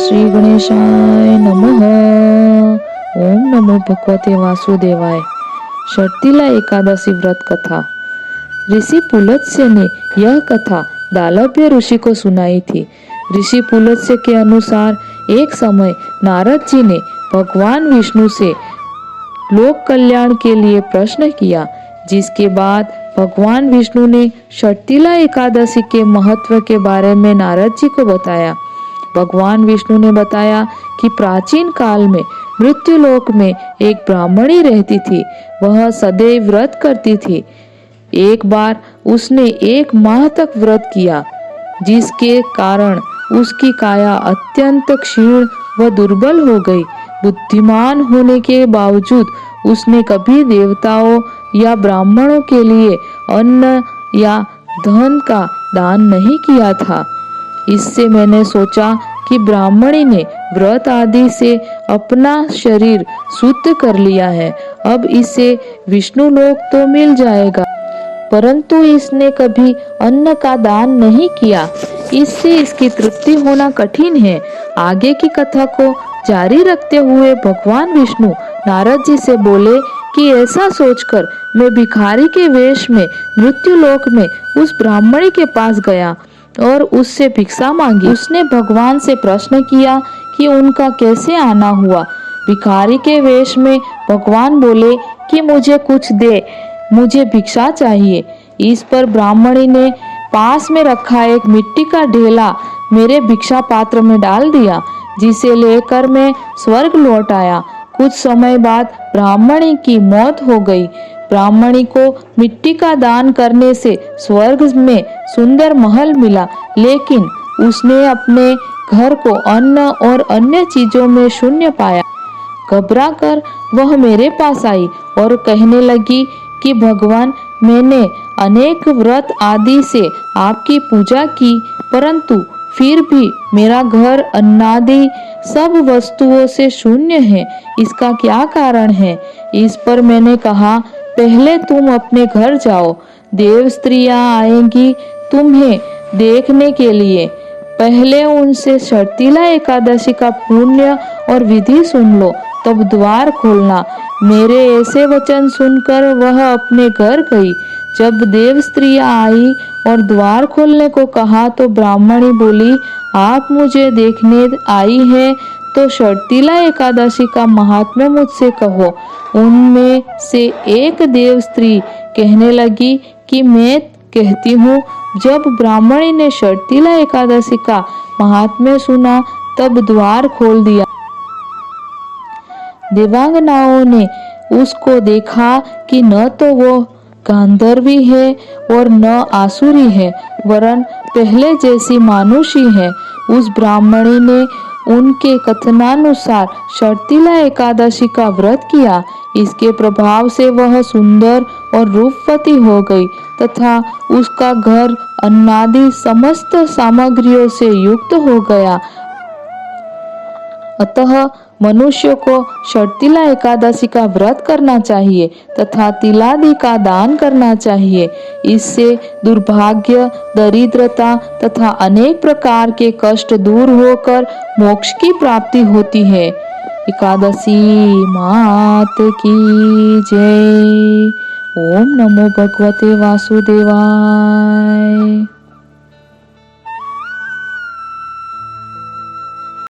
श्री गणेशाय नमः। ओम नमो भगवते वासुदेवाय। शर्तिला एकादशी व्रत कथा। ऋषि पुलत्स्य ने यह कथा दालभ्य ऋषि को सुनाई थी। ऋषि पुलत्स्य के अनुसार एक समय नारद जी ने भगवान विष्णु से लोक कल्याण के लिए प्रश्न किया, जिसके बाद भगवान विष्णु ने शर्तिला एकादशी के महत्व के बारे में नारद जी को बताया। भगवान विष्णु ने बताया कि प्राचीन काल में मृत्युलोक में एक ब्राह्मणी रहती थी। वह सदैव व्रत करती थी। एक बार उसने 1 माह तक व्रत किया, जिसके कारण उसकी काया अत्यंत क्षीण व दुर्बल हो गई। बुद्धिमान होने के बावजूद उसने कभी देवताओं या ब्राह्मणों के लिए अन्न या धन का दान नहीं किया था। इससे मैंने सोचा कि ब्राह्मणी ने व्रत आदि से अपना शरीर शुद्ध कर लिया है, अब इसे विष्णु लोक तो मिल जाएगा। परंतु इसने कभी अन्न का दान नहीं किया, इससे इसकी तृप्ति होना कठिन है। आगे की कथा को जारी रखते हुए भगवान विष्णु नारद जी से बोले कि ऐसा सोचकर मैं भिखारी के वेश में मृत्युलोक में उस ब्राह्मणी के पास गया और उससे भिक्षा मांगी। उसने भगवान से प्रश्न किया कि उनका कैसे आना हुआ। भिखारी के वेश में भगवान बोले कि मुझे कुछ दे, मुझे भिक्षा चाहिए। इस पर ब्राह्मणी ने पास में रखा एक मिट्टी का ढेला मेरे भिक्षा पात्र में डाल दिया, जिसे लेकर मैं स्वर्ग लौट आया। कुछ समय बाद ब्राह्मणी की मौत हो गई। ब्राह्मणी को मिट्टी का दान करने से स्वर्ग में सुंदर महल मिला, लेकिन उसने अपने घर को अन्न और अन्य चीजों में शून्य पाया। घबराकर वह मेरे पास आई और कहने लगी कि भगवान, मैंने अनेक व्रत आदि से आपकी पूजा की, परंतु फिर भी मेरा घर अन्नादि सब वस्तुओं से शून्य है। इसका क्या कारण है? इस पर मैंने कहा, पहले तुम अपने घर जाओ, देव स्त्रियां आएंगी तुम्हें देखने के लिए। पहले उनसे शर्तिला एकादशी का पुण्य और विधि सुन लो, तब द्वार खोलना। मेरे ऐसे वचन सुनकर वह अपने घर गई। जब देव स्त्रियां आई और द्वार खोलने को कहा तो ब्राह्मणी बोली, आप मुझे देखने आई है तो शर्तिला एकादशी का महात्म्य मुझसे कहो। उनमें से एक देव स्त्री कहने लगी कि मैं कहती हूँ। जब ब्राह्मणी ने शर्तिला एकादशी का महात्म्य सुना तब द्वार खोल दिया। देवांगनाओं ने उसको देखा कि न तो वो गांधर्वी है और न आसुरी है, वरन पहले जैसी मानुषी है। उस ब्राह्मणी ने उनके कथनानुसार शर्तिला एकादशी का व्रत किया। इसके प्रभाव से वह सुंदर और रूपवती हो गई तथा उसका घर अन्नादि समस्त सामग्रियों से युक्त हो गया। अतः मनुष्य को शर्तिला एकादशी का व्रत करना चाहिए तथा तिलादि का दान करना चाहिए। इससे दुर्भाग्य, दरिद्रता तथा अनेक प्रकार के कष्ट दूर होकर मोक्ष की प्राप्ति होती है। एकादशी मात की जय। ओम नमो भगवते वासुदेवाय।